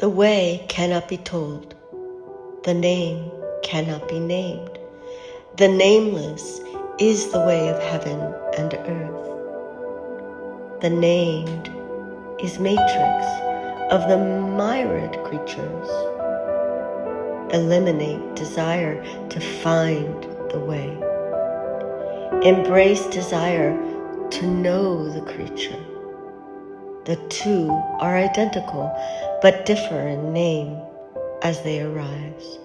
The way cannot be told. The name cannot be named. The nameless is the way of heaven and earth. The named is matrix of the myriad creatures. Eliminate desire to find the way. Embrace desire to know the creature. The two are identical, but differ in name as they arise.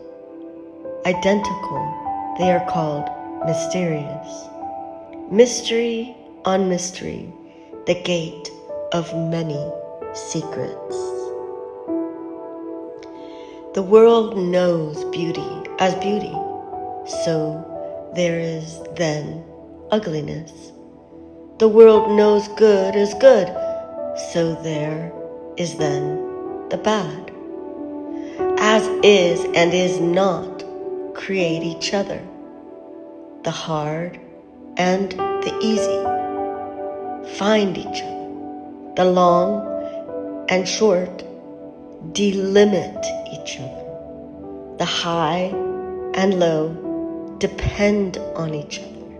Identical, they are called mysterious. Mystery on mystery, the gate of many secrets. The world knows beauty as beauty, so there is then ugliness. The world knows good as good, so there is then the bad. As is and is not create each other. The hard and the easy find each other. The long and short delimit each other. The high and low depend on each other.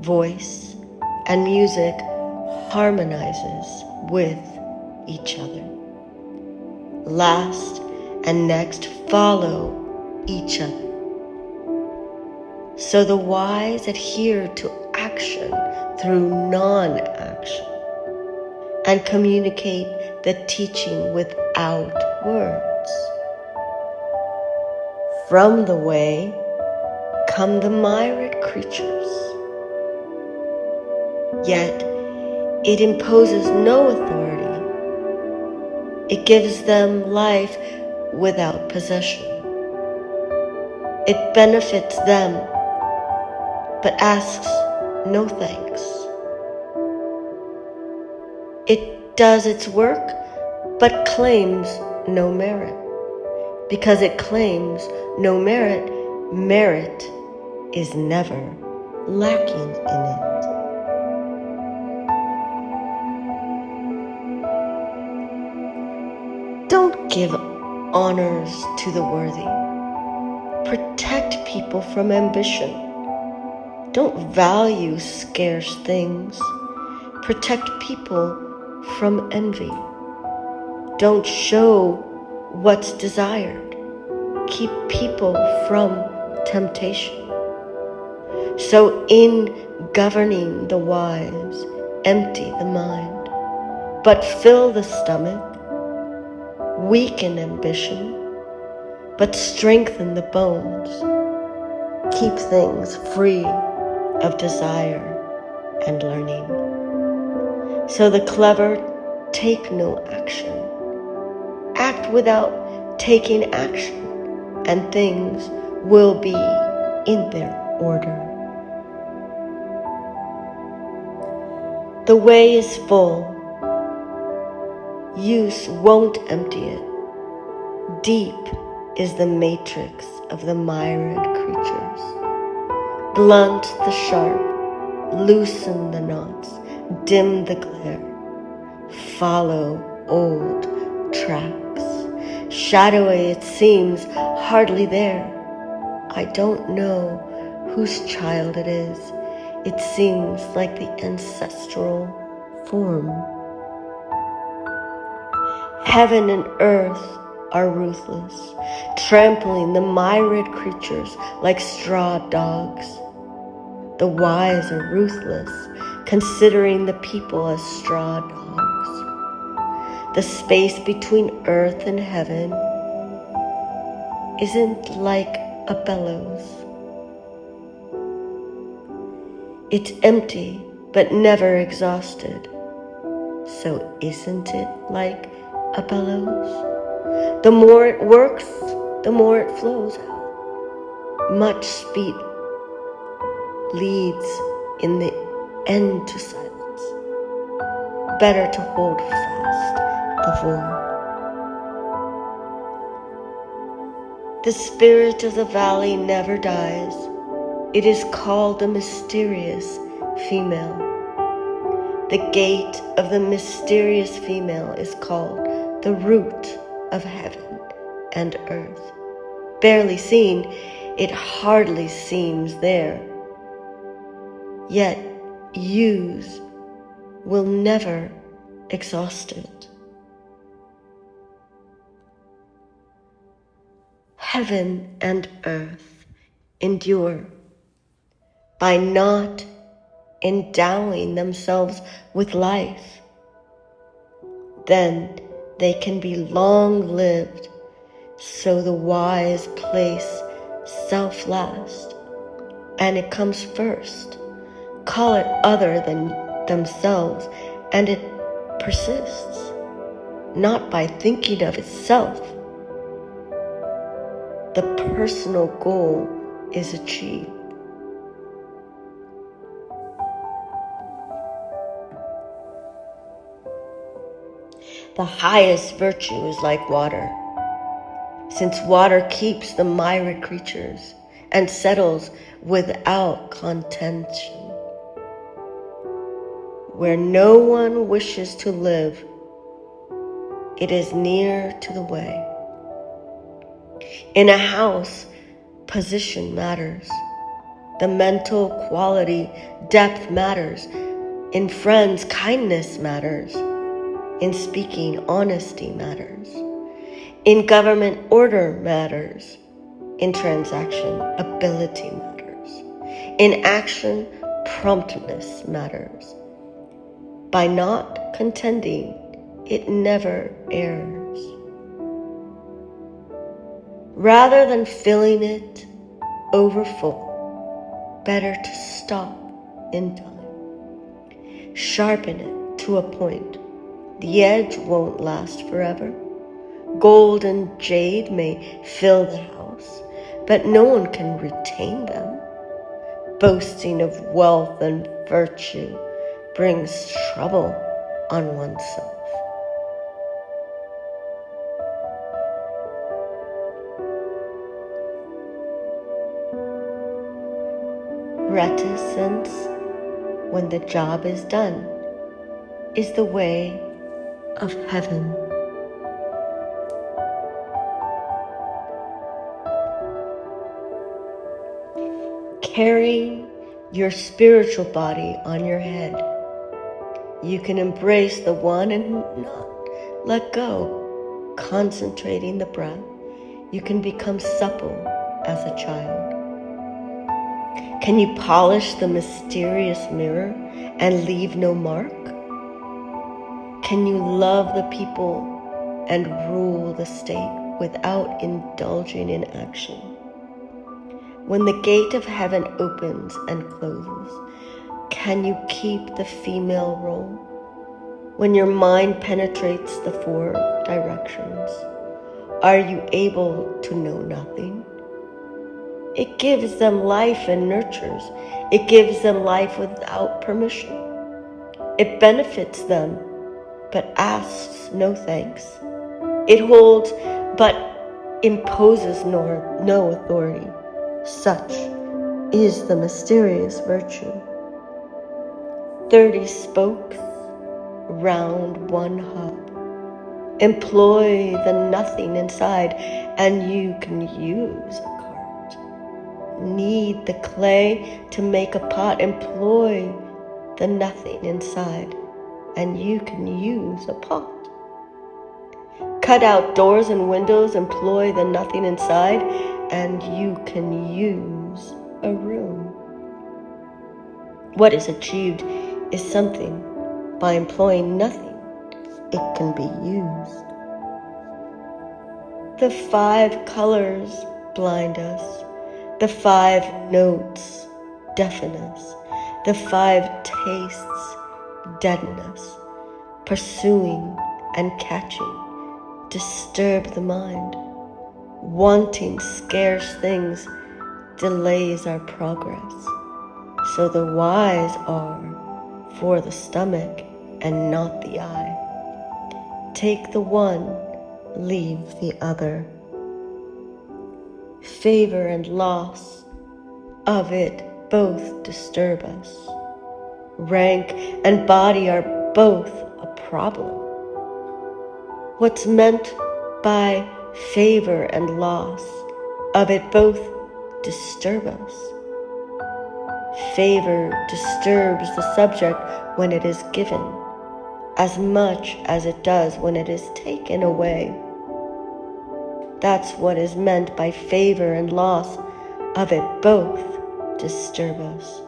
Voice and music harmonizes with each other. Last and next follow each other. So the wise adhere to action through non-action and communicate the teaching without words. From the way come the myriad creatures, yet it imposes no authority. It gives them life without possession. It benefits them, but asks no thanks. It does its work, but claims no merit. Because it claims no merit, merit is never lacking in it. Don't give honors to the worthy. Protect people from ambition. Don't value scarce things. Protect people from envy. Don't show what's desired. Keep people from temptation. So in governing the wise, empty the mind, but fill the stomach. Weaken ambition, but strengthen the bones. Keep things free of desire and learning. So the clever take no action. Act without taking action, and things will be in their order. The way is full. Use won't empty it. Deep is the matrix of the myriad creatures. Blunt the sharp, loosen the knots, dim the glare. Follow old tracks. Shadowy it seems, hardly there. I don't know whose child it is. It seems like the ancestral form. Heaven and earth are ruthless, trampling the myriad creatures like straw dogs. The wise are ruthless, considering the people as straw dogs. The space between earth and heaven isn't like a bellows. It's empty, but never exhausted. So isn't it like a bellows? The more it works, the more it flows out. Much speed leads in the end to silence. Better to hold fast the void. The spirit of the valley never dies. It is called the mysterious female. The gate of the mysterious female is called the root of heaven and earth. Barely seen, it hardly seems there. Yet use will never exhaust it. Heaven and earth endure by not endowing themselves with life. Then they can be long-lived, so the wise place self last, and it comes first. Call it other than themselves, and it persists, not by thinking of itself. The personal goal is achieved. The highest virtue is like water, since water keeps the myriad creatures and settles without contention. Where no one wishes to live, it is near to the way. In a house, position matters. The mental quality, depth matters. In friends, kindness matters. In speaking, honesty matters. In government, order matters. In transaction, ability matters. In action, promptness matters. By not contending, it never errs. Rather than filling it over full, better to stop in time. Sharpen it to a point. The edge won't last forever. Gold and jade may fill the house, but no one can retain them. Boasting of wealth and virtue brings trouble on oneself. Reticence, when the job is done, is the way of heaven. Carrying your spiritual body on your head, you can embrace the one and not let go. Concentrating the breath, you can become supple as a child. Can you polish the mysterious mirror and leave no mark? Can you love the people and rule the state without indulging in action? When the gate of heaven opens and closes, can you keep the female role? When your mind penetrates the four directions, are you able to know nothing? It gives them life and nurtures. It gives them life without permission. It benefits them, but asks no thanks. It holds, but imposes no authority. Such is the mysterious virtue. 30 spokes round one hub. Employ the nothing inside, and you can use a cart. Knead the clay to make a pot. Employ the nothing inside, and you can use a pot. Cut out doors and windows. Employ the nothing inside, and you can use a room. What is achieved is something. By employing nothing, it can be used. The 5 colors blind us. The 5 notes deafen us. The 5 tastes deaden us. Pursuing and catching disturb the mind. Wanting scarce things delays our progress. So the wise are for the stomach and not the eye. Take the one, leave the other. Favor and loss of it both disturb us. Rank and body are both a problem. What's meant by favor and loss of it both disturb us. Favor disturbs the subject when it is given, as much as it does when it is taken away. That's what is meant by favor and loss of it both disturb us.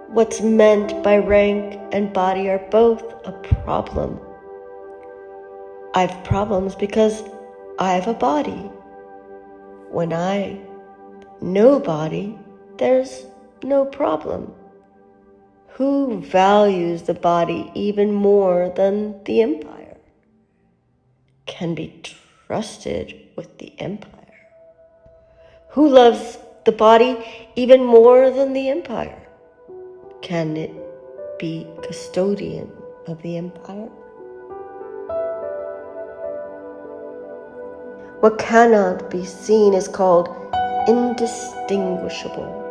What's meant by rank and body are both a problem. I've problems because I have a body. When I no body, there's no problem. Who values the body even more than the empire? Can be trusted with the empire. Who loves the body even more than the empire? Can it be custodian of the empire? What cannot be seen is called indistinguishable.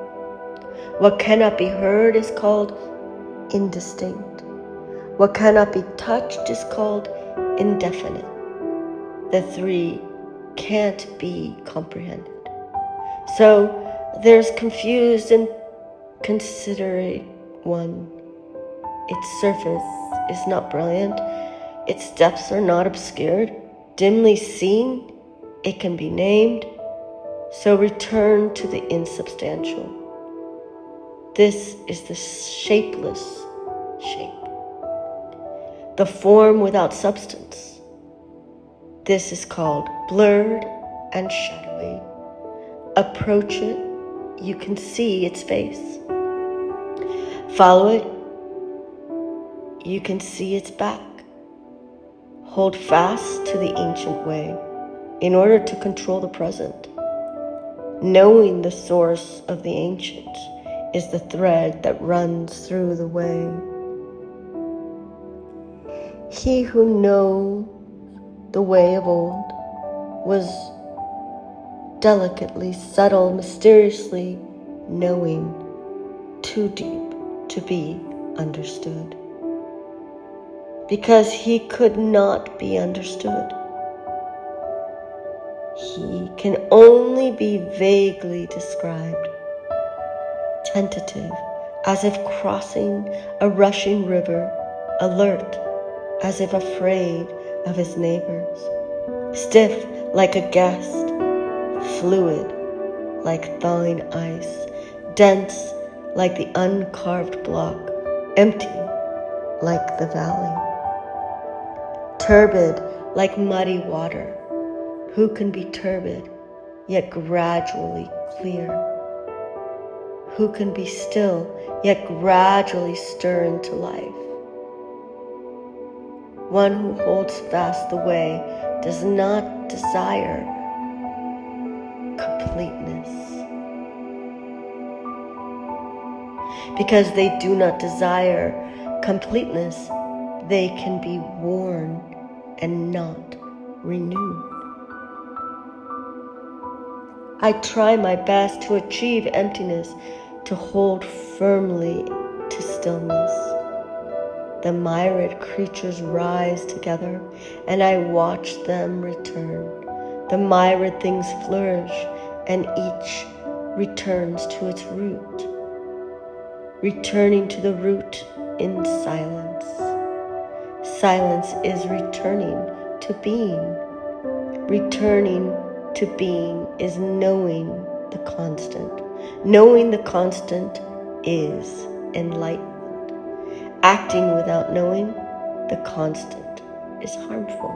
What cannot be heard is called indistinct. What cannot be touched is called indefinite. The three can't be comprehended. So there's confused and considerate one. Its surface is not brilliant, its depths are not obscured, dimly seen, it can be named. So return to the insubstantial. This is the shapeless shape, the form without substance. This is called blurred and shadowy. Approach it, you can see its face. Follow it, you can see its back. Hold fast to the ancient way in order to control the present. Knowing the source of the ancient is the thread that runs through the way. He who knows the way of old was delicately, subtle, mysteriously knowing, too deep to be understood. Because he could not be understood. He can only be vaguely described, tentative, as if crossing a rushing river, alert, as if afraid of his neighbors, stiff like a guest, fluid like thawing ice, dense like the uncarved block, empty like the valley, turbid like muddy water. Who can be turbid, yet gradually clear? Who can be still, yet gradually stir into life? One who holds fast the way does not desire completeness. Because they do not desire completeness, they can be worn and not renewed. I try my best to achieve emptiness, to hold firmly to stillness. The myriad creatures rise together, and I watch them return. The myriad things flourish, and each returns to its root, returning to the root in silence. Silence is returning to being. Returning to being is knowing the constant. Knowing the constant is enlightenment. Acting without knowing the constant is harmful.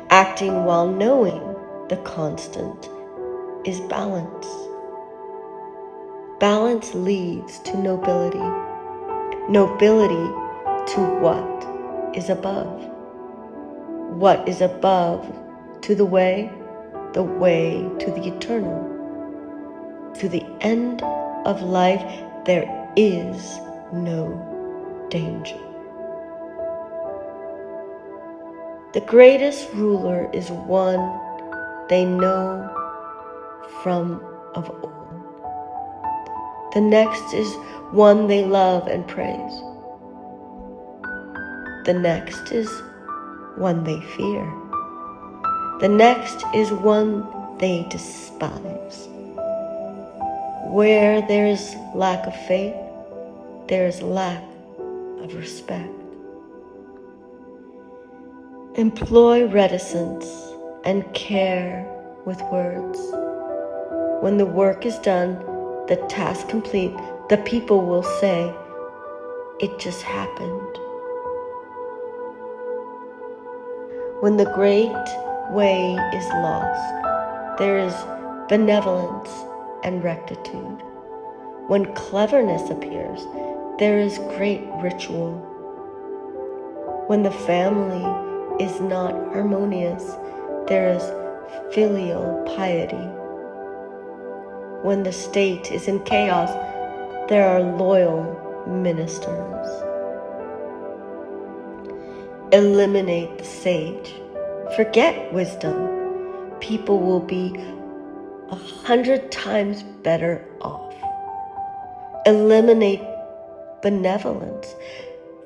Acting while knowing the constant is balance. Balance leads to nobility. Nobility to what is above. What is above to the way to the eternal. To the end of life, there is no danger. The greatest ruler is one they know from of old. The next is one they love and praise. The next is one they fear. The next is one they despise. Where there is lack of faith, there is lack of respect. Employ reticence and care with words. When the work is done, the task complete, the people will say, "It just happened." When the great way is lost, there is benevolence and rectitude. When cleverness appears, there is great ritual. When the family is not harmonious, there is filial piety. When the state is in chaos, there are loyal ministers. Eliminate the sage. Forget wisdom. People will be 100 times better off. Eliminate benevolence.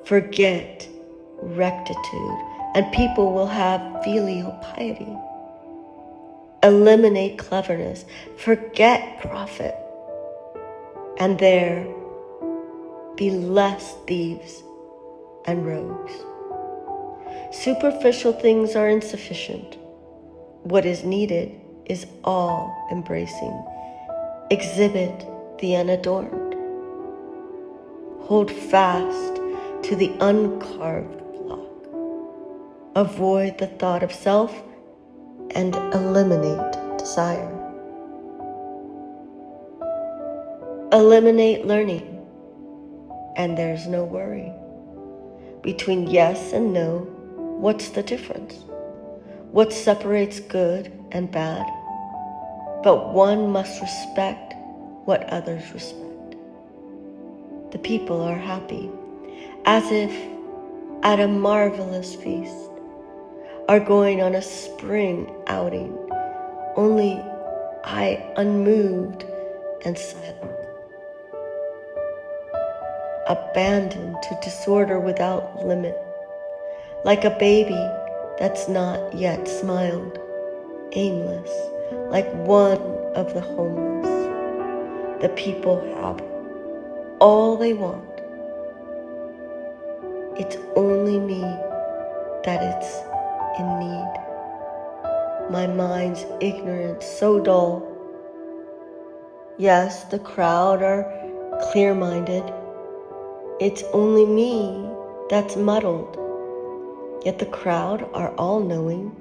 Forget rectitude, and people will have filial piety. Eliminate cleverness. Forget profit, and there be less thieves and rogues. Superficial things are insufficient. What is needed is all-embracing. Exhibit the unadorned. Hold fast to the uncarved block. Avoid the thought of self and eliminate desire. Eliminate learning, and there's no worry. Between yes and no, what's the difference? What separates good and bad? But one must respect what others respect. The people are happy, as if at a marvelous feast, are going on a spring outing, only I unmoved and silent, abandoned to disorder without limit, like a baby that's not yet smiled, aimless, like one of the homeless. The people have all they want. It's only me that it's in need. My mind's ignorance so dull. Yes, the crowd are clear-minded. It's only me that's muddled. Yet the crowd are all-knowing.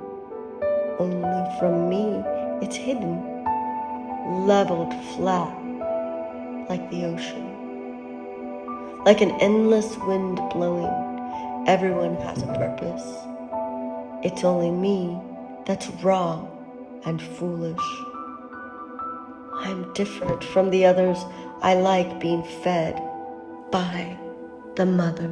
Only from me it's hidden, leveled flat like the ocean. Like an endless wind blowing, everyone has a purpose. It's only me that's raw and foolish. I'm different from the others. I like being fed by the mother.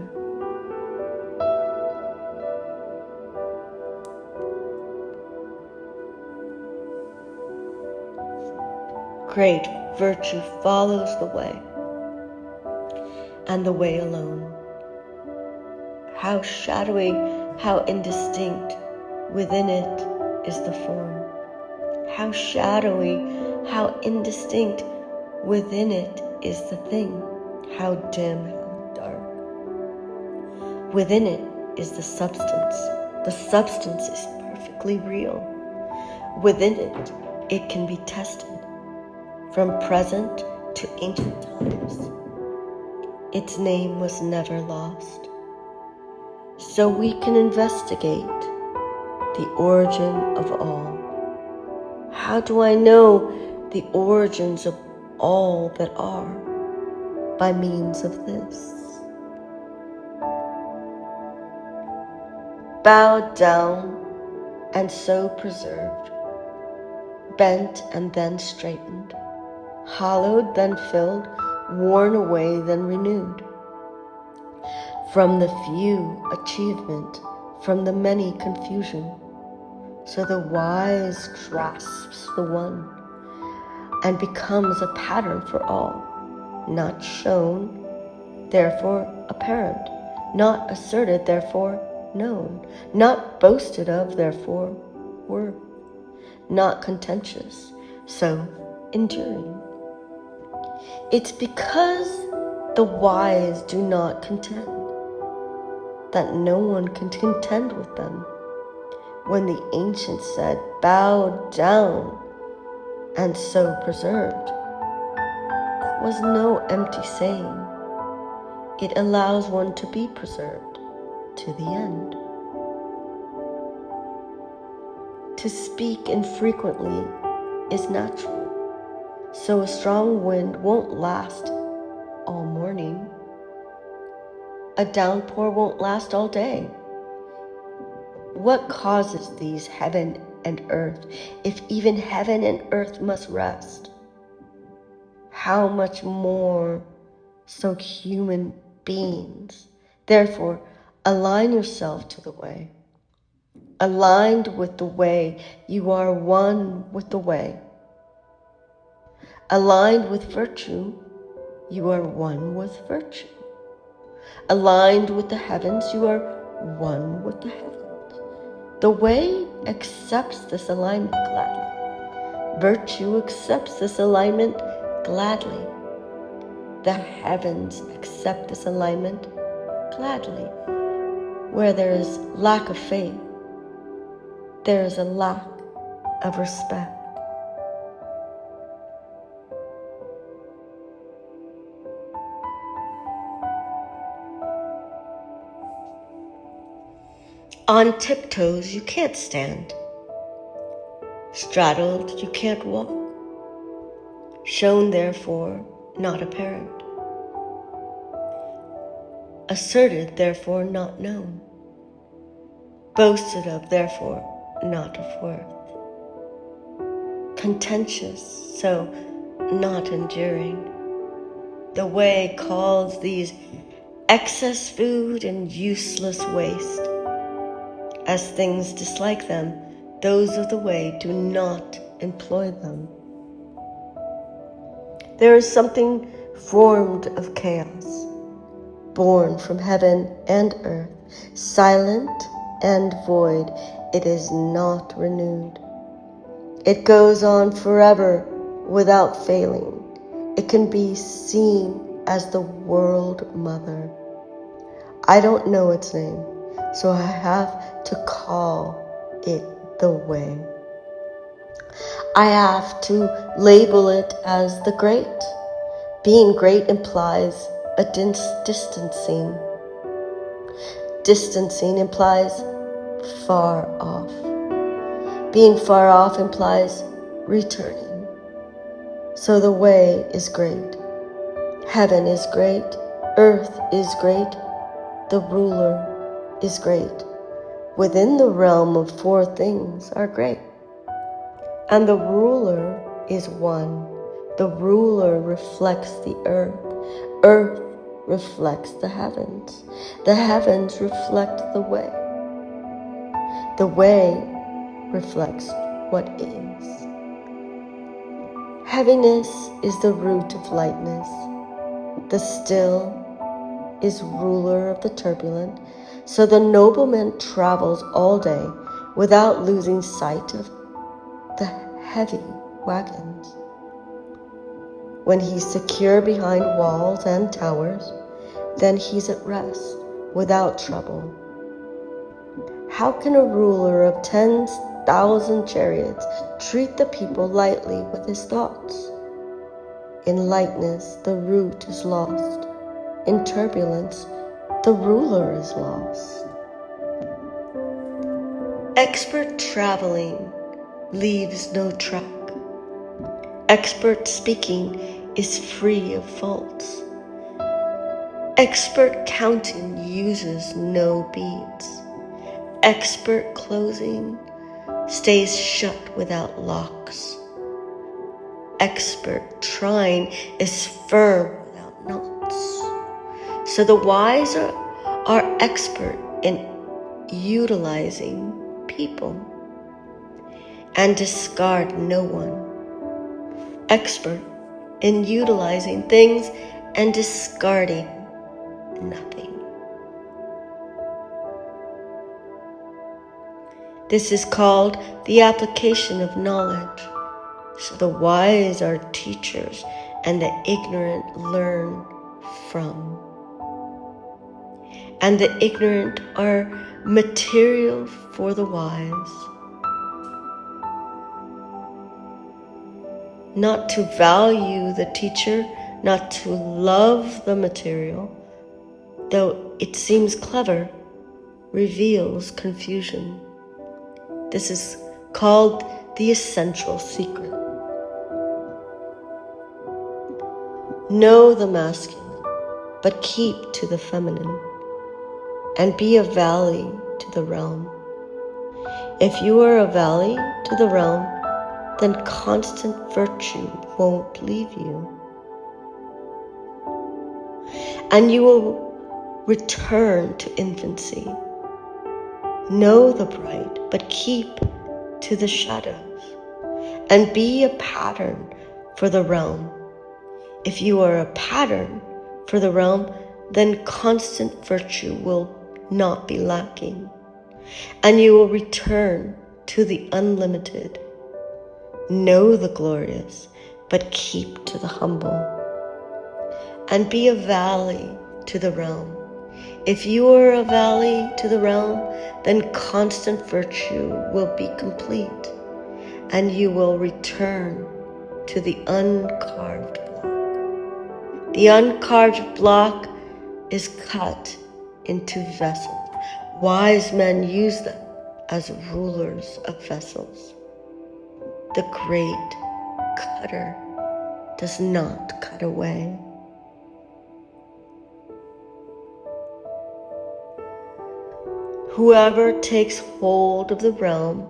Great virtue follows the way, and the way alone. How shadowy, how indistinct, within it is the form. How shadowy, how indistinct, within it is the thing. How dim, how dark. Within it is the substance. The substance is perfectly real. Within it, it can be tested. From present to ancient times, its name was never lost. So we can investigate the origin of all. How do I know the origins of all that are? By means of this. Bowed down and so preserved, bent and then straightened, hollowed then filled, worn away then renewed. From the few achievement, from the many confusion. So the wise grasps the one and becomes a pattern for all, not shown, therefore apparent, not asserted, therefore known, not boasted of, therefore worth, not contentious, so enduring. It's because the wise do not contend that no one can contend with them. When the ancients said, bow down, and so preserved, that was no empty saying. It allows one to be preserved to the end. To speak infrequently is natural, so a strong wind won't last all morning. A downpour won't last all day. What causes these heaven and earth, if even heaven and earth must rest? How much more so human beings? Therefore, align yourself to the way. Aligned with the way, you are one with the way. Aligned with virtue, you are one with virtue. Aligned with the heavens, you are one with the heavens. The way accepts this alignment gladly. Virtue accepts this alignment gladly. The heavens accept this alignment gladly. Where there is lack of faith, there is a lack of respect. On tiptoes, you can't stand. Straddled, you can't walk. Shown, therefore, not apparent. Asserted, therefore, not known. Boasted of, therefore, not of worth. Contentious, so not enduring. The way calls these excess food and useless waste. As things dislike them, those of the way do not employ them. There is something formed of chaos, born from heaven and earth, silent and void. It is not renewed. It goes on forever without failing. It can be seen as the world mother. I don't know its name, so I have to call it the way. I have to label it as the great. Being great implies a distancing. Distancing implies far off. Being far off implies returning. So the way is great. Heaven is great. Earth is great. The ruler is great. Within the realm of four things are great. And the ruler is one. The ruler reflects the earth. Earth reflects the heavens. The heavens reflect the way. The way reflects what is. Heaviness is the root of lightness. The still is ruler of the turbulent. So the nobleman travels all day without losing sight of the heavy wagons. When he's secure behind walls and towers, then he's at rest without trouble. How can a ruler of 10,000 chariots treat the people lightly with his thoughts? In lightness, the root is lost. In turbulence, the ruler is lost. Expert traveling leaves no track. Expert speaking is free of faults. Expert counting uses no beads. Expert closing stays shut without locks. Expert trying is firm without knots. So the wise are expert in utilizing people and discard no one. Expert in utilizing things and discarding nothing. This is called the application of knowledge. So the wise are teachers, and the ignorant learn from. And the ignorant are material for the wise. Not to value the teacher, not to love the material, though it seems clever, reveals confusion. This is called the essential secret. Know the masculine, but keep to the feminine, and be a valley to the realm. If you are a valley to the realm, then constant virtue won't leave you. And you will return to infancy. Know the bright, but keep to the shadows, and be a pattern for the realm. If you are a pattern for the realm, then constant virtue will not be lacking, and you will return to the unlimited. Know the glorious, but keep to the humble, and be a valley to the realm. If you are a valley to the realm, then constant virtue will be complete, and you will return to the uncarved block. The uncarved block is cut into vessels. Wise men use them as rulers of vessels. The great cutter does not cut away. Whoever takes hold of the realm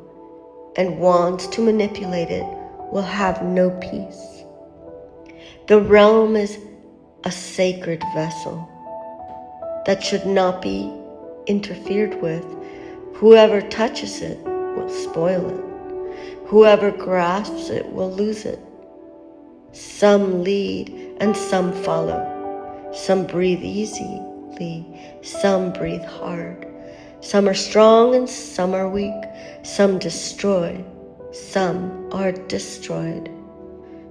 and wants to manipulate it will have no peace. The realm is a sacred vessel that should not be interfered with. Whoever touches it will spoil it. Whoever grasps it will lose it. Some lead and some follow. Some breathe easily, some breathe hard. Some are strong and some are weak. Some destroy, some are destroyed.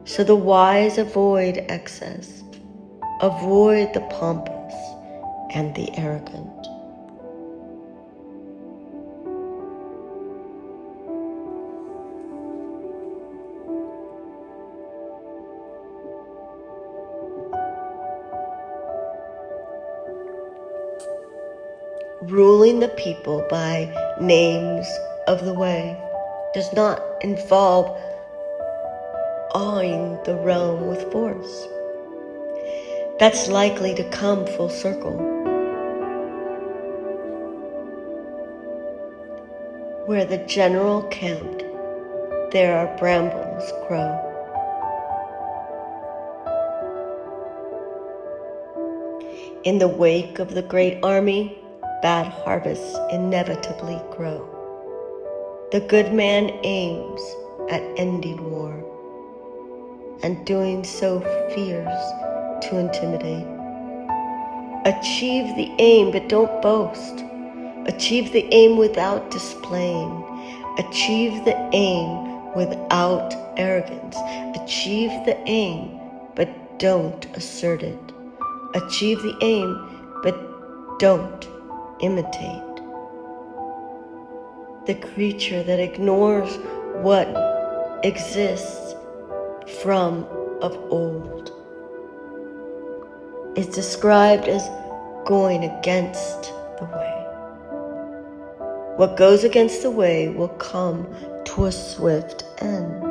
So the wise avoid excess, avoid the pompous and the arrogant. Ruling the people by names of the way does not involve awing the realm with force. That's likely to come full circle. Where the general camped, there are brambles grow. In the wake of the great army, bad harvests inevitably grow. The good man aims at ending war, and doing so fears to intimidate. Achieve the aim, but don't boast. Achieve the aim without displaying. Achieve the aim without arrogance. Achieve the aim, but don't assert it. Achieve the aim, but don't imitate. The creature that ignores what exists from of old is described as going against the way. What goes against the way will come to a swift end.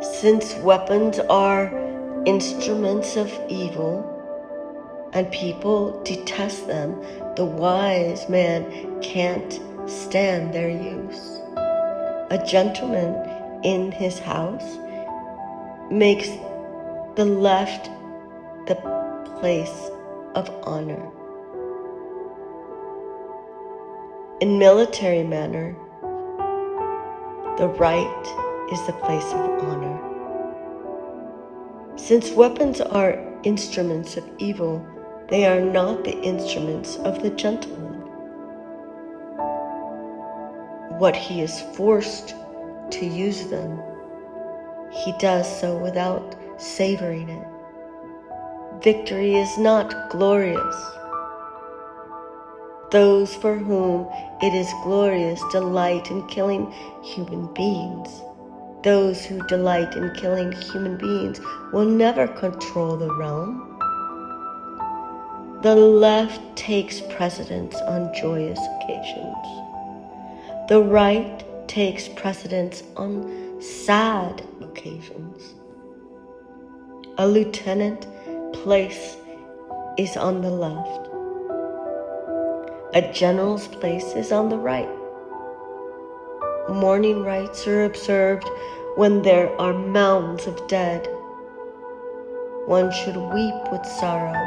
Since weapons are instruments of evil, and people detest them, the wise man can't stand their use. A gentleman in his house makes the left the place of honor. In military manner, the right is the place of honor. Since weapons are instruments of evil, they are not the instruments of the gentleman. what he is forced to use them, he does so without savoring it. Victory is not glorious. Those for whom it is glorious delight in killing human beings. Those who delight in killing human beings will never control the realm. The left takes precedence on joyous occasions. The right takes precedence on sad occasions. A lieutenant place is on the left. A general's place is on the right. Mourning rites are observed when there are mounds of dead. One should weep with sorrow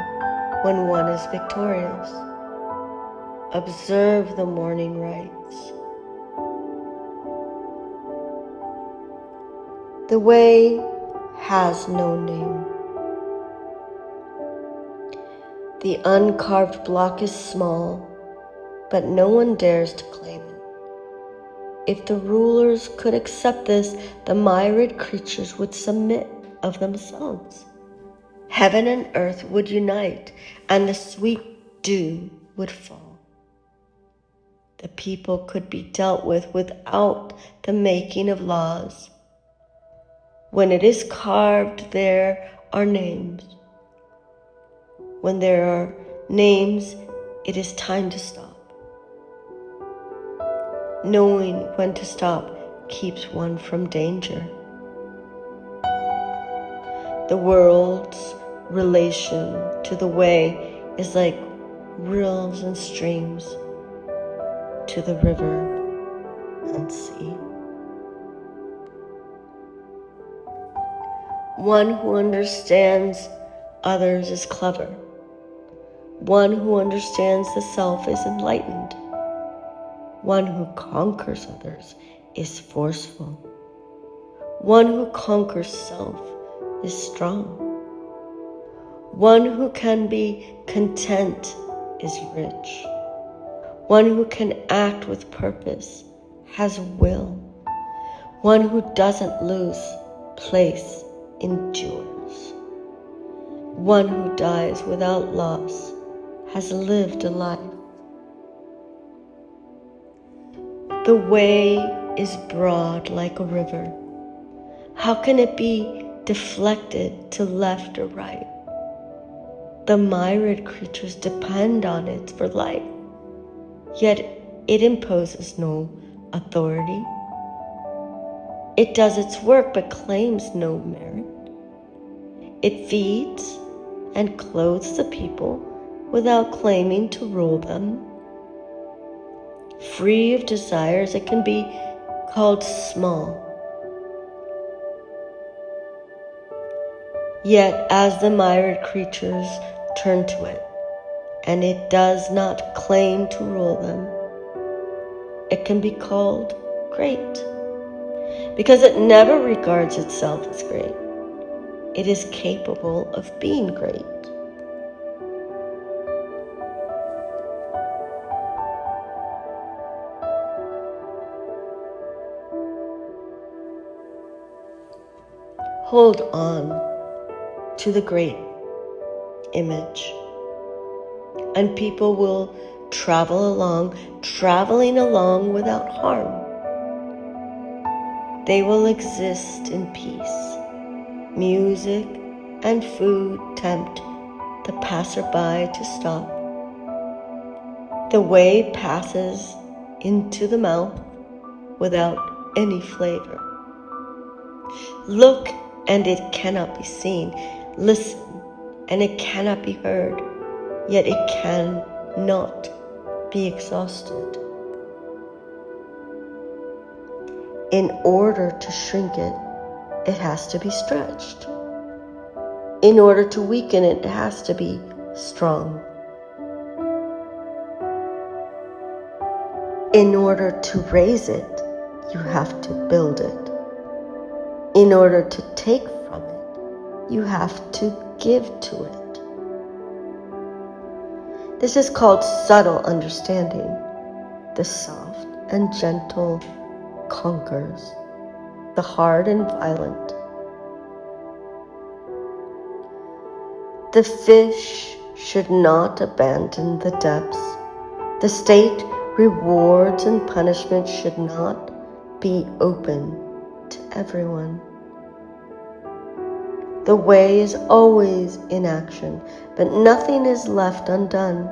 when one is victorious. Observe the mourning rites. The way has no name. The uncarved block is small, but no one dares to claim it. If the rulers could accept this, the myriad creatures would submit of themselves. Heaven and earth would unite, and the sweet dew would fall. The people could be dealt with without the making of laws. When it is carved, there are names. When there are names, it is time to stop. Knowing when to stop keeps one from danger. The world's relation to the way is like rills and streams to the river and sea. One who understands others is clever. One who understands the self is enlightened. One who conquers others is forceful. One who conquers self is strong. One who can be content is rich. One who can act with purpose has will. One who doesn't lose place endures. One who dies without loss has lived a life. The way is broad like a river. How can it be deflected to left or right? The myriad creatures depend on it for life, yet it imposes no authority. It does its work but claims no merit. It feeds and clothes the people without claiming to rule them. Free of desires, it can be called small. Yet as the myriad creatures turn to it, and it does not claim to rule them, it can be called great, because it never regards itself as great. It is capable of being great. Hold on to the great image, and people will traveling along without harm. They will exist in peace. Music and food tempt the passerby to stop. The way passes into the mouth without any flavor. Look, and it cannot be seen. Listen, and it cannot be heard, yet it cannot be exhausted. In order to shrink it, it has to be stretched. In order to weaken it, it has to be strong. In order to raise it, you have to build it. In order to take from it, you have to give to it. This is called subtle understanding, the soft and gentle conquers the hard and violent. The fish should not abandon the depths. The state, rewards, and punishment should not be open to everyone. The way is always in action, but nothing is left undone.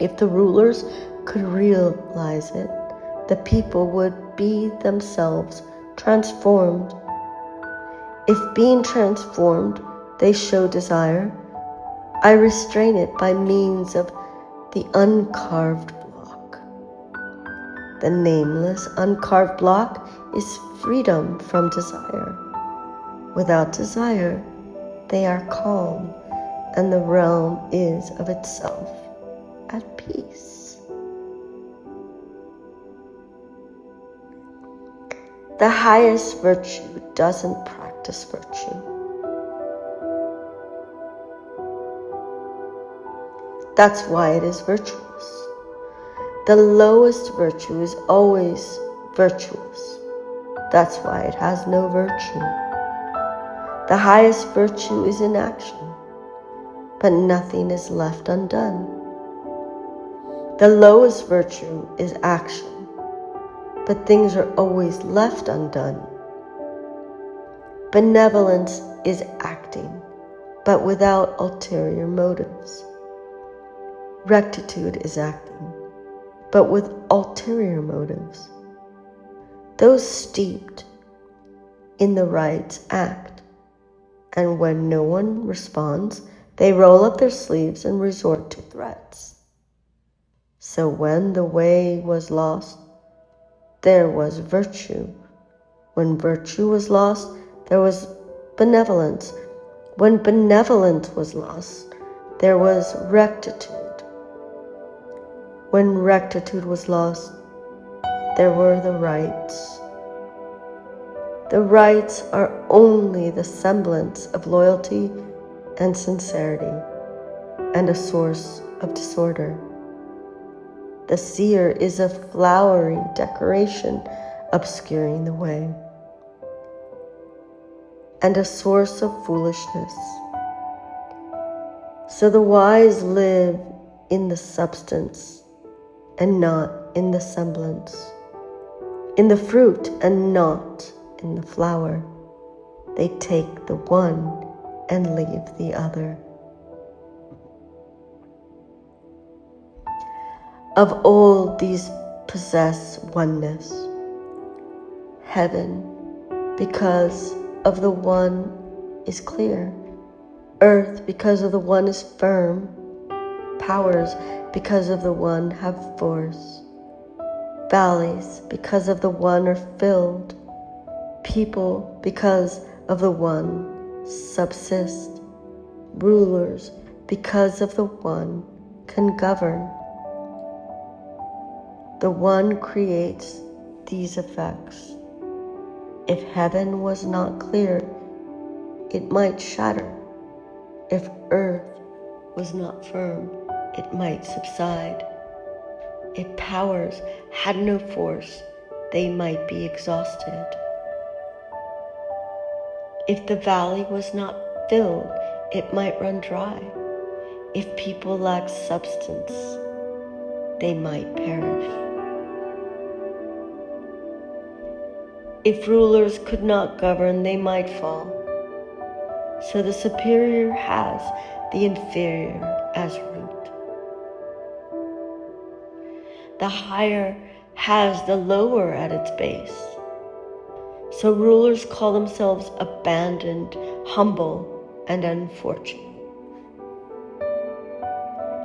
If the rulers could realize it, the people would be themselves transformed. If being transformed, they show desire, I restrain it by means of the uncarved block. The nameless, uncarved block is freedom from desire. Without desire, they are calm, and the realm is of itself at peace. The highest virtue doesn't practice virtue. That's why it is virtuous. The lowest virtue is always virtuous. That's why it has no virtue. The highest virtue is in action, but nothing is left undone. The lowest virtue is action, but things are always left undone. Benevolence is acting, but without ulterior motives. Rectitude is acting, but with ulterior motives. Those steeped in the rights act, and when no one responds, they roll up their sleeves and resort to threats. So when the way was lost, there was virtue. When virtue was lost, there was benevolence. When benevolence was lost, there was rectitude. When rectitude was lost, there were the rights. The rights are only the semblance of loyalty and sincerity, and a source of disorder. The seer is a flowery decoration obscuring the way, and a source of foolishness. So the wise live in the substance and not in the semblance, in the fruit and not in the flower. They take the one and leave the other. Of old these possess oneness. Heaven, because of the one, is clear. Earth, because of the one, is firm. Powers, because of the one, have force. Valleys, because of the one, are filled. People, because of the one, subsist. Rulers, because of the one, can govern. The one creates these effects. If heaven was not clear, it might shatter. If earth was not firm, it might subside. If powers had no force, they might be exhausted. If the valley was not filled, it might run dry. If people lacked substance, they might perish. If rulers could not govern, they might fall. So the superior has the inferior as root. The higher has the lower at its base. So rulers call themselves abandoned, humble, and unfortunate.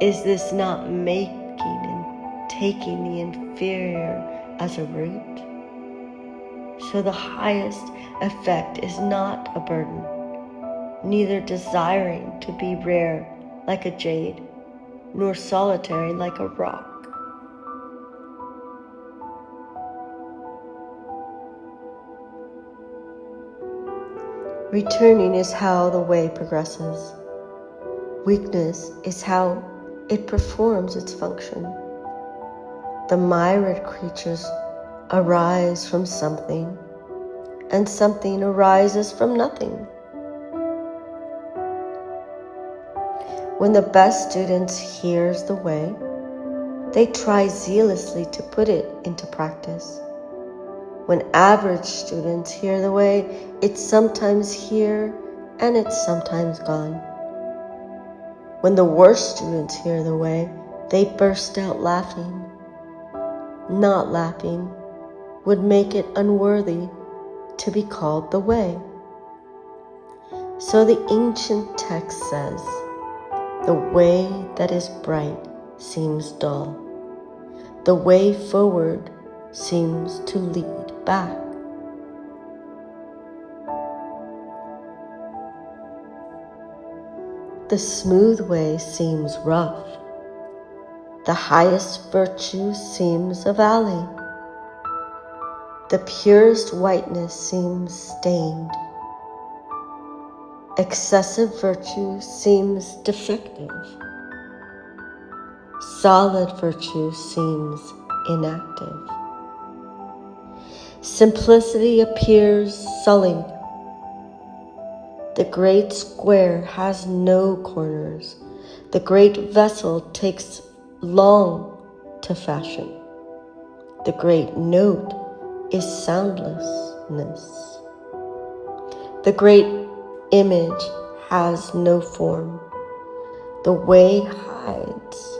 Is this not making and taking the inferior as a root? So the highest effect is not a burden, neither desiring to be rare like a jade, nor solitary like a rock. Returning is how the way progresses. Weakness is how it performs its function. The myriad creatures arise from something, and something arises from nothing. When the best students hears the way, they try zealously to put it into practice. When average students hear the way, it's sometimes here and it's sometimes gone. When the worst students hear the way, they burst out laughing. Not laughing would make it unworthy to be called the way. So the ancient text says, the way that is bright seems dull. The way forward seems to lead back. The smooth way seems rough. The highest virtue seems a valley. The purest whiteness seems stained. Excessive virtue seems defective. Solid virtue seems inactive. Simplicity appears sullied. The great square has no corners. The great vessel takes long to fashion. The great note is soundlessness. The great image has no form. The way hides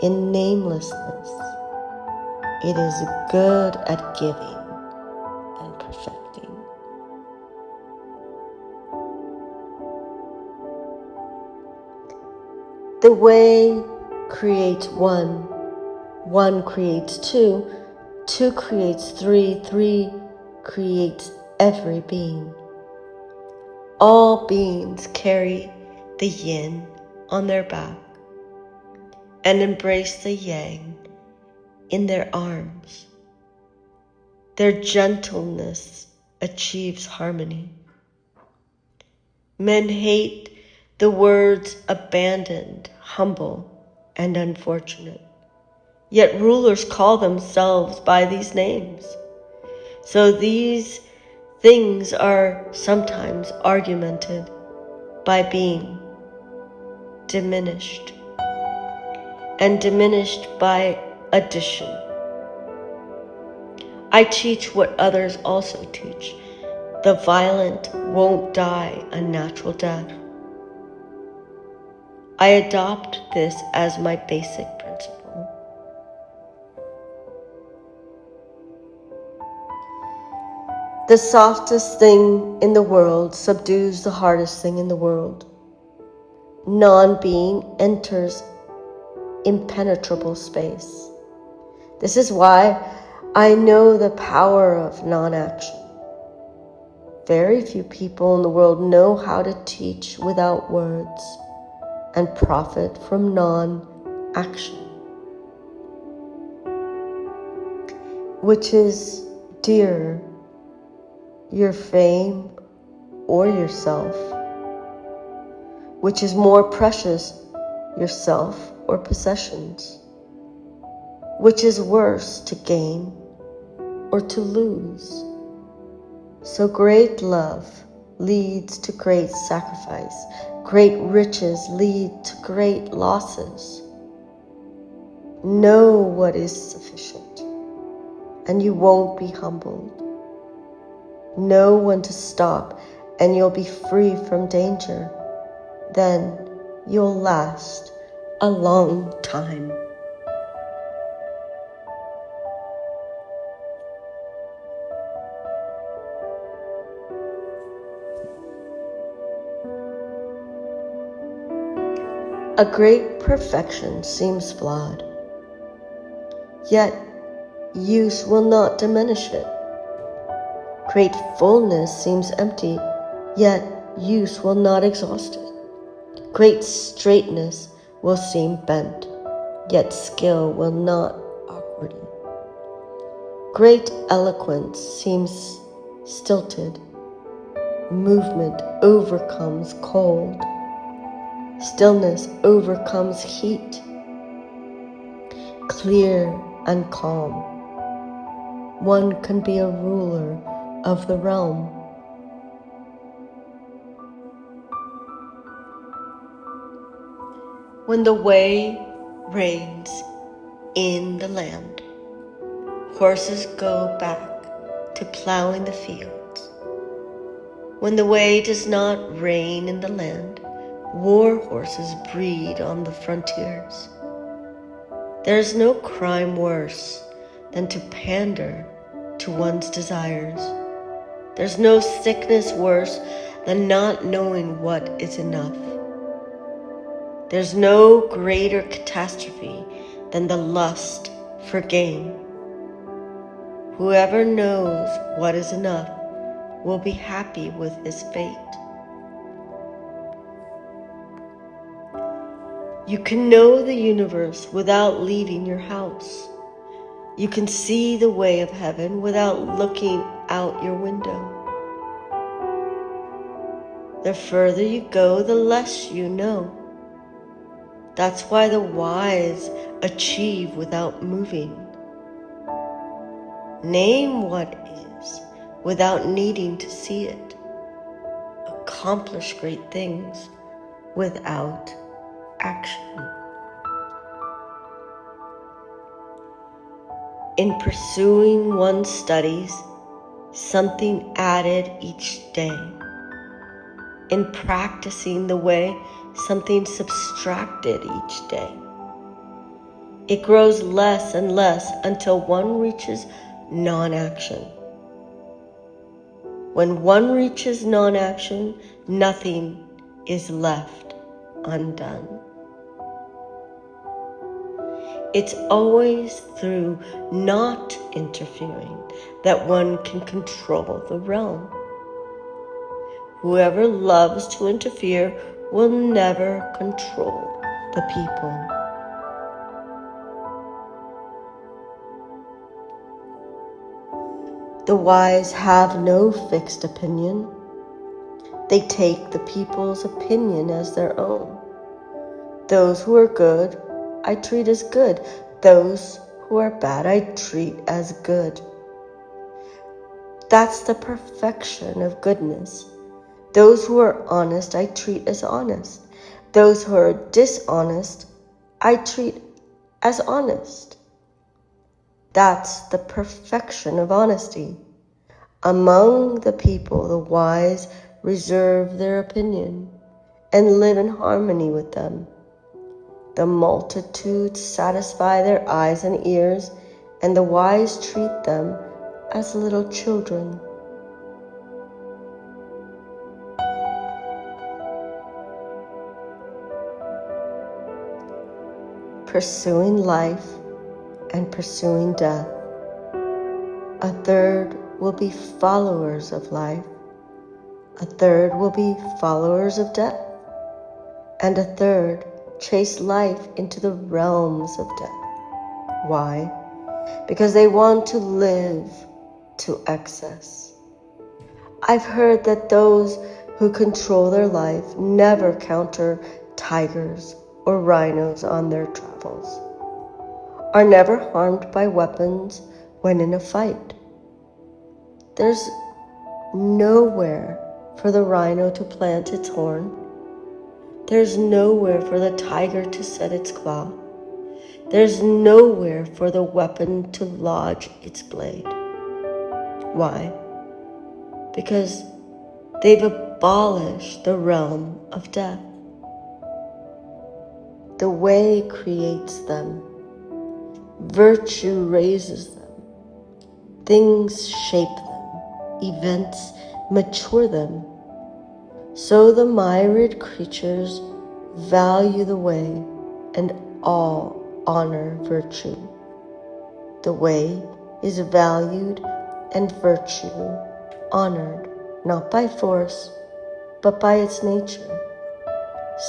in namelessness. It is good at giving and perfecting. The way creates one, one creates two, two creates three, three creates every being. All beings carry the yin on their back and embrace the yang in their arms. Their gentleness achieves harmony. Men hate the words abandoned, humble, and unfortunate. Yet rulers call themselves by these names. So these things are sometimes argumented by being diminished, and diminished by addition. I teach what others also teach. The violent won't die a natural death. I adopt this as my basic principle. The softest thing in the world subdues the hardest thing in the world. Non-being enters impenetrable space. This is why I know the power of non-action. Very few people in the world know how to teach without words and profit from non-action. Which is dearer, your fame or yourself? Which is more precious, yourself or possessions? Which is worse, to gain or to lose? So great love leads to great sacrifice. Great riches lead to great losses. Know what is sufficient, and you won't be humbled. Know when to stop, and you'll be free from danger. Then you'll last a long time. A great perfection seems flawed, yet use will not diminish it. Great fullness seems empty, yet use will not exhaust it. Great straightness will seem bent, yet skill will not awkward it. Great eloquence seems stilted, movement overcomes cold. Stillness overcomes heat. Clear and calm. One can be a ruler of the realm. When the way reigns in the land, horses go back to plowing the fields. When the way does not reign in the land, war horses breed on the frontiers. There is no crime worse than to pander to one's desires. There's no sickness worse than not knowing what is enough. There's no greater catastrophe than the lust for gain. Whoever knows what is enough will be happy with his fate. You can know the universe without leaving your house. You can see the way of heaven without looking out your window. The further you go, the less you know. That's why the wise achieve without moving. Name what is without needing to see it. Accomplish great things without action. In pursuing one's studies, something added each day. In practicing the way, something subtracted each day. It grows less and less until one reaches non-action. When one reaches non-action, nothing is left undone. It's always through not interfering that one can control the realm. Whoever loves to interfere will never control the people. The wise have no fixed opinion. They take the people's opinion as their own. Those who are good, I treat as good. Those who are bad, I treat as good. That's the perfection of goodness. Those who are honest, I treat as honest. Those who are dishonest, I treat as honest. That's the perfection of honesty. Among the people, the wise reserve their opinion and live in harmony with them. The multitudes satisfy their eyes and ears, and the wise treat them as little children. Pursuing life and pursuing death. A third will be followers of life. A third will be followers of death. And a third chase life into the realms of death. Why? Because they want to live to excess. I've heard that those who control their life never encounter tigers or rhinos on their travels, are never harmed by weapons when in a fight. There's nowhere for the rhino to plant its horn. There's nowhere for the tiger to set its claw. There's nowhere for the weapon to lodge its blade. Why? Because they've abolished the realm of death. The way creates them. Virtue raises them. Things shape them. Events mature them. So the myriad creatures value the way, and all honor virtue. The way is valued and virtue honored, not by force, but by its nature.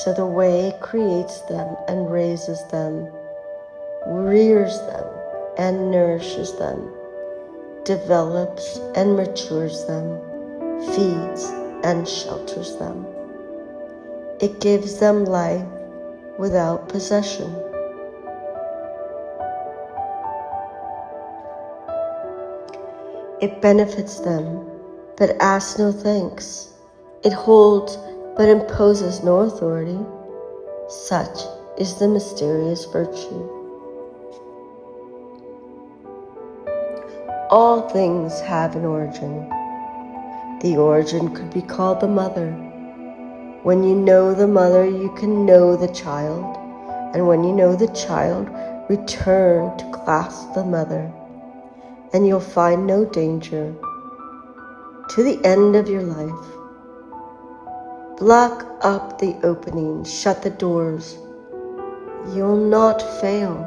So the way creates them and raises them, rears them and nourishes them, develops and matures them, feeds and shelters them. It gives them life without possession. It benefits them, but asks no thanks. It holds, but imposes no authority. Such is the mysterious virtue. All things have an origin. The origin could be called the mother. When you know the mother, you can know the child. And when you know the child, return to clasp the mother. And you'll find no danger to the end of your life. Block up the openings, shut the doors. You'll not fail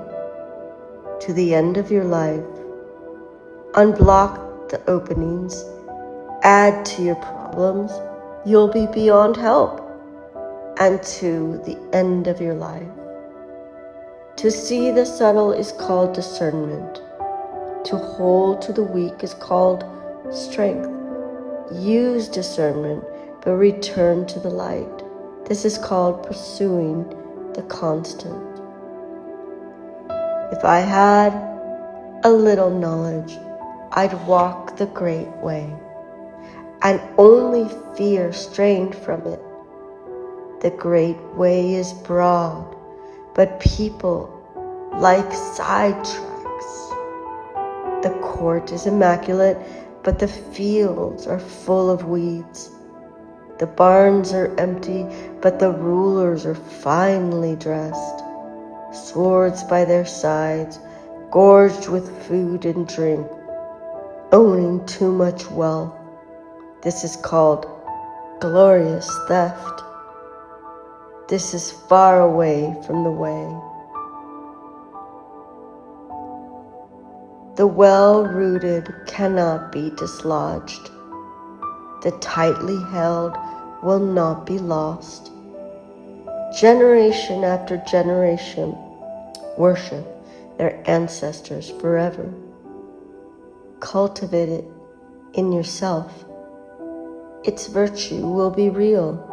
to the end of your life. Unblock the openings, add to your problems, you'll be beyond help, and to the end of your life. To see the subtle is called discernment. To hold to the weak is called strength. Use discernment, but return to the light. This is called pursuing the constant. If I had a little knowledge, I'd walk the great way, and only fear strained from it. The great way is broad, but people like sidetracks. The court is immaculate, but the fields are full of weeds. The barns are empty, but the rulers are finely dressed. Swords by their sides, gorged with food and drink, owning too much wealth. This is called glorious theft. This is far away from the way. The well-rooted cannot be dislodged. The tightly held will not be lost. Generation after generation worship their ancestors forever. Cultivate it in yourself. Its virtue will be real.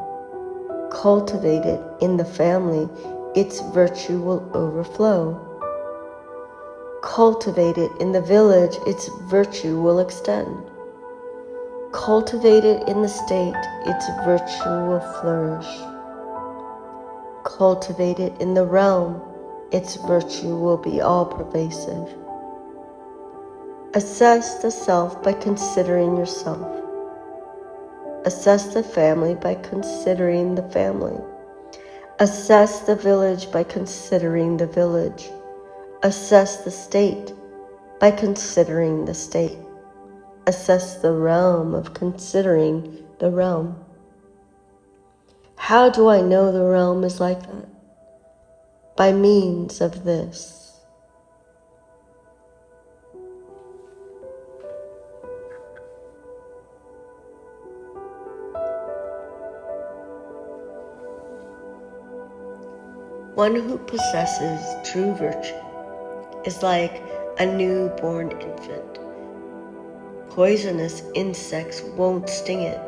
Cultivate it in the family. Its virtue will overflow. Cultivate it in the village. Its virtue will extend. Cultivate it in the state. Its virtue will flourish. Cultivate it in the realm. Its virtue will be all-pervasive. Assess the self by considering yourself. Assess the family by considering the family. Assess the village by considering the village. Assess the state by considering the state. Assess the realm of considering the realm. How do I know the realm is like that? By means of this. One who possesses true virtue is like a newborn infant. Poisonous insects won't sting it.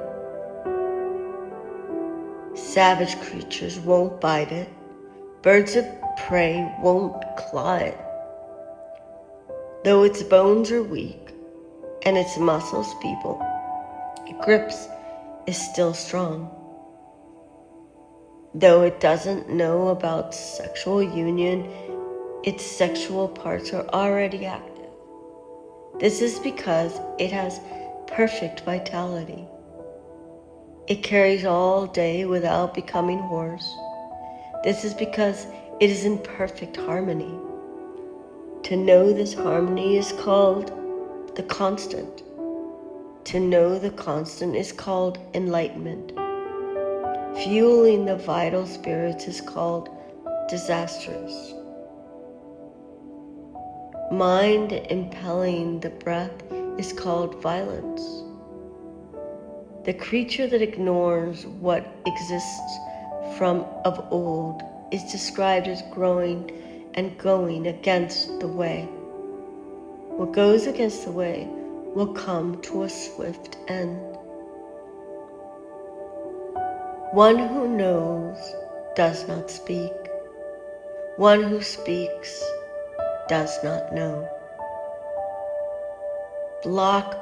Savage creatures won't bite it. Birds of prey won't claw it. Though its bones are weak and its muscles feeble, its grips is still strong. Though it doesn't know about sexual union, its sexual parts are already active. This is because it has perfect vitality. It carries all day without becoming hoarse. This is because it is in perfect harmony. To know this harmony is called the constant. To know the constant is called enlightenment. Fueling the vital spirits is called disastrous. Mind impelling the breath is called violence. The creature that ignores what exists from of old is described as growing and going against the way. What goes against the way will come to a swift end. One who knows does not speak. One who speaks does not know. Block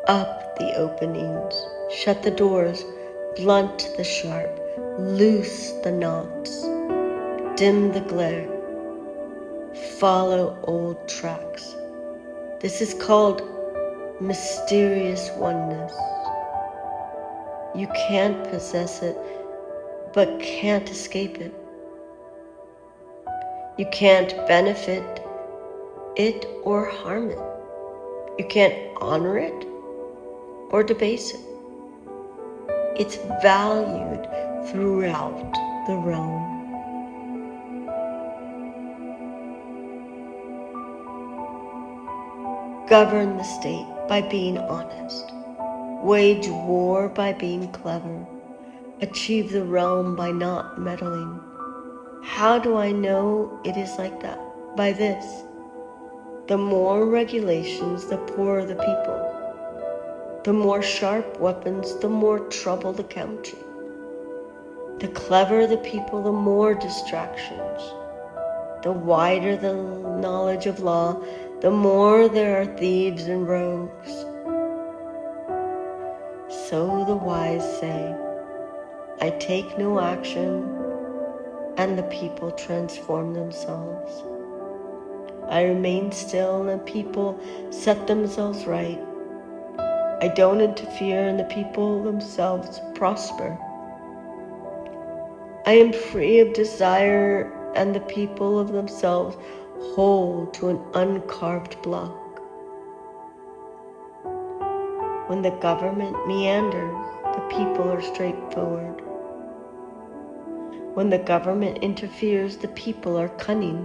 Up the openings, shut the doors, blunt the sharp, loose the knots, dim the glare, follow old tracks. This is called mysterious oneness. You can't possess it, but can't escape it. You can't benefit it or harm it. You can't honor it or debase it. It's valued throughout the realm. Govern the state by being honest. Wage war by being clever. Achieve the realm by not meddling. How do I know it is like that? By this. The more regulations, the poorer the people. The more sharp weapons, the more trouble the country. The cleverer the people, the more distractions. The wider the knowledge of law, the more there are thieves and rogues. So the wise say, I take no action, and the people transform themselves. I remain still, and people set themselves right. I don't interfere, and the people themselves prosper. I am free of desire, and the people of themselves hold to an uncarved block. When the government meanders, the people are straightforward. When the government interferes, the people are cunning.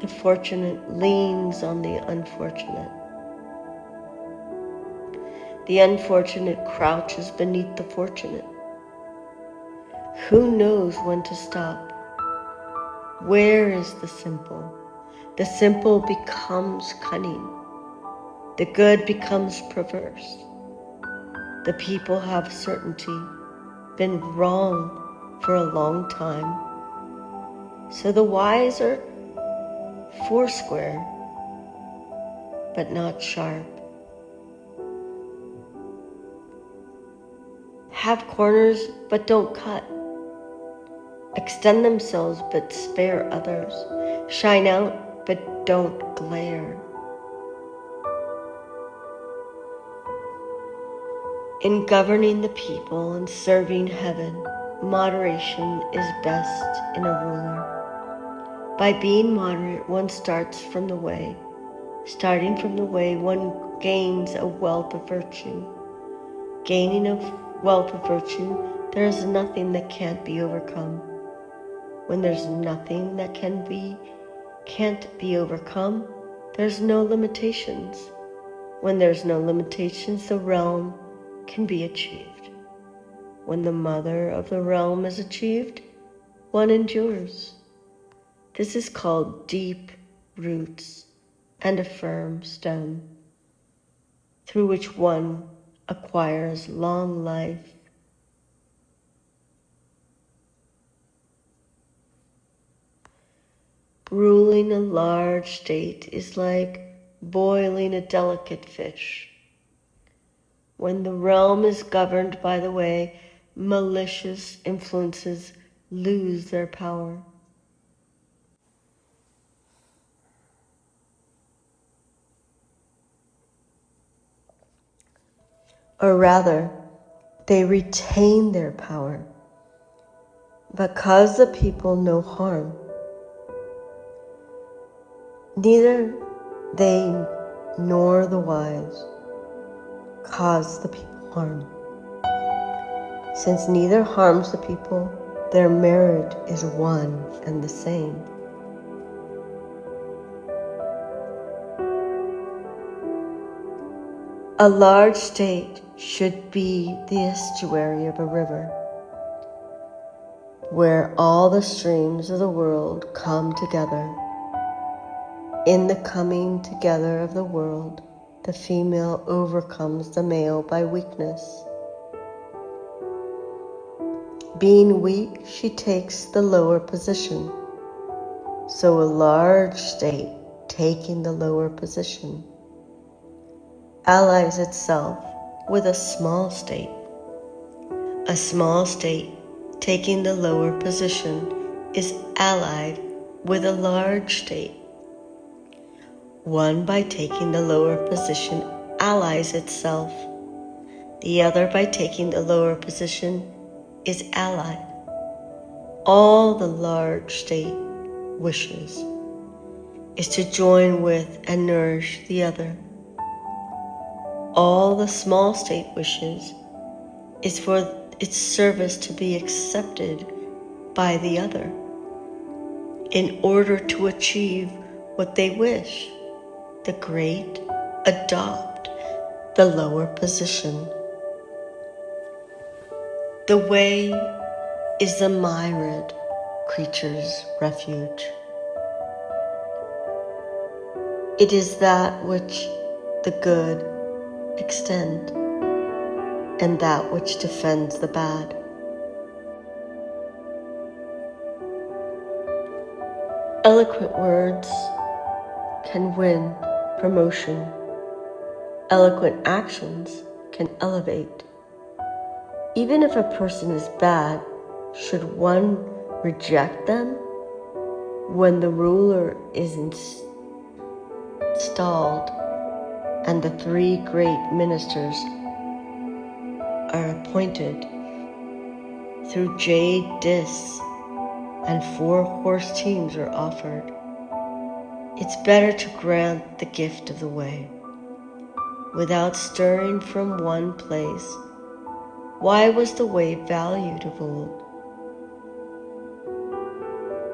The fortunate leans on the unfortunate. The unfortunate crouches beneath the fortunate. Who knows when to stop? Where is the simple? The simple becomes cunning. The good becomes perverse. The people have certainty, been wrong for a long time. So the wise are foursquare, but not sharp. Have corners, but don't cut. Extend themselves, but spare others. Shine out, but don't glare. In governing the people and serving heaven, moderation is best in a ruler. By being moderate, one starts from the way. Starting from the way, one gains a wealth of virtue. Gaining a wealth of virtue, there is nothing that can't be overcome. When there's nothing that can't be overcome, there's no limitations. When there's no limitations, the realm can be achieved. When the mother of the realm is achieved, one endures. This is called deep roots and a firm stone, through which one acquires long life. Ruling a large state is like boiling a delicate fish. When the realm is governed by the way, malicious influences lose their power. Or rather, they retain their power because the people know harm. Neither they nor the wise cause the people harm. Since neither harms the people, their merit is one and the same. A large state should be the estuary of a river, where all the streams of the world come together. In the coming together of the world, the female overcomes the male by weakness. Being weak, she takes the lower position. So a large state taking the lower position. allies itself with a small state. A small state taking the lower position is allied with a large state. One by taking the lower position allies itself. The other by taking the lower position is allied. All the large state wishes is to join with and nourish the other. All the small state wishes is for its service to be accepted by the other in order to achieve what they wish. The great adopt the lower position. The way is the myriad creature's refuge. It is that which the good extend and that which defends the bad. Eloquent words can win promotion. Eloquent actions can elevate. Even if a person is bad, should one reject them? When the ruler is installed and the three great ministers are appointed through jade discs and 4-horse teams are offered, it's better to grant the gift of the way without stirring from one place. Why was the way valued of old?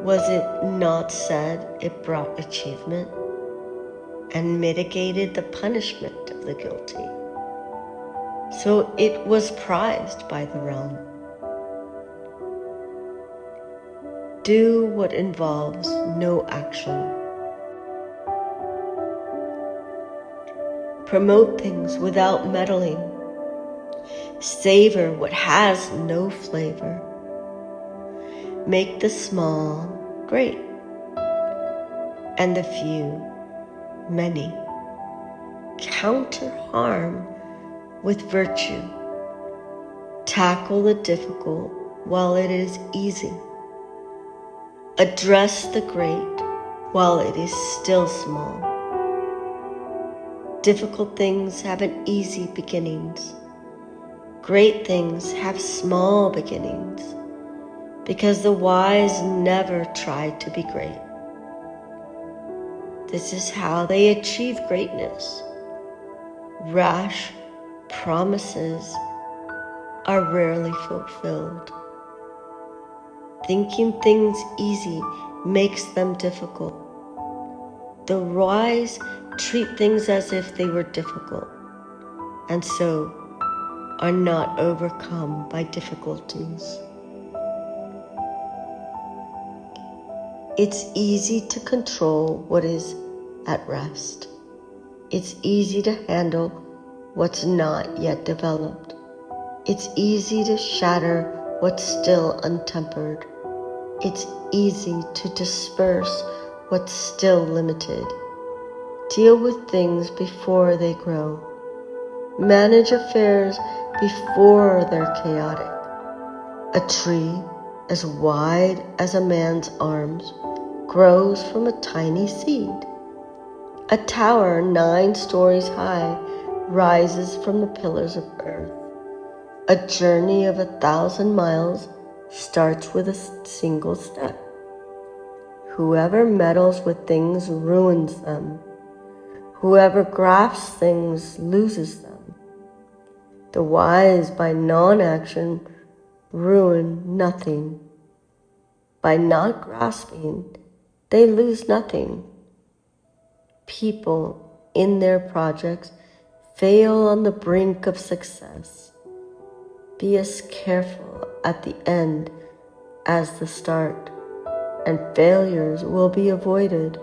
Was it not said it brought achievement and mitigated the punishment of the guilty? So it was prized by the realm. Do what involves no action. Promote things without meddling. Savor what has no flavor. Make the small great and the few many. Counter harm with virtue. Tackle the difficult while it is easy. Address the great while it is still small. Difficult things have an easy beginnings. Great things have small beginnings, because the wise never tried to be great. This is how they achieve greatness. Rash promises are rarely fulfilled. Thinking things easy makes them difficult. The wise treat things as if they were difficult, and so are not overcome by difficulties. It's easy to control what is at rest. It's easy to handle what's not yet developed. It's easy to shatter what's still untempered. It's easy to disperse what's still limited. Deal with things before they grow. Manage affairs before they're chaotic. A tree as wide as a man's arms grows from a tiny seed. A tower 9 stories high rises from the pillars of earth. A journey of 1,000 miles starts with a single step. Whoever meddles with things ruins them. Whoever grasps things loses them. The wise by non-action ruin nothing. By not grasping, they lose nothing. People in their projects fail on the brink of success. Be as careful at the end as the start, and failures will be avoided.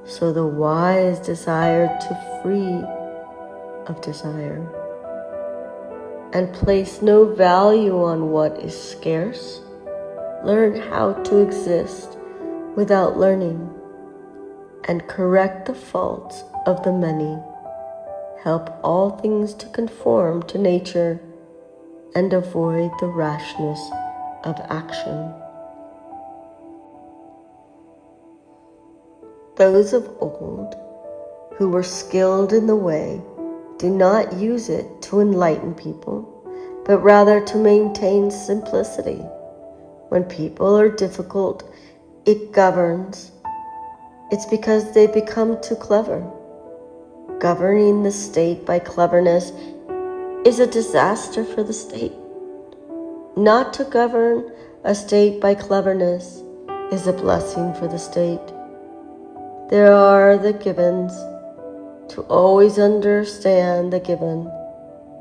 So the wise desire to free of desire, and place no value on what is scarce. Learn how to exist without learning, and correct the faults of the many. help all things to conform to nature and avoid the rashness of action. Those of old who were skilled in the way do not use it to enlighten people, but rather to maintain simplicity. When people are difficult, it governs. It's because they become too clever. Governing the state by cleverness is a disaster for the state. Not to govern a state by cleverness is a blessing for the state. There are the givens. To always understand the given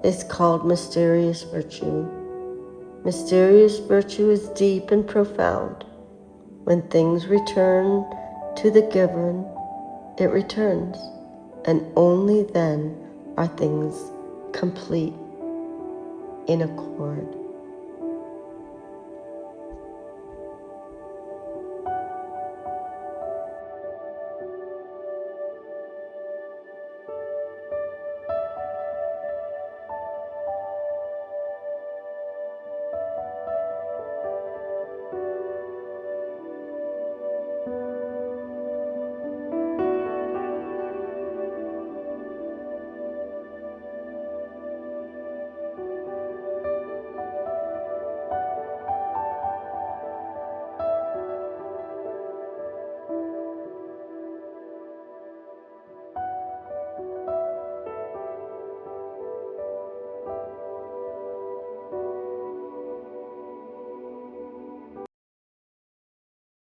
is called mysterious virtue. Mysterious virtue is deep and profound. When things return to the given, it returns, and only then are things complete in accord.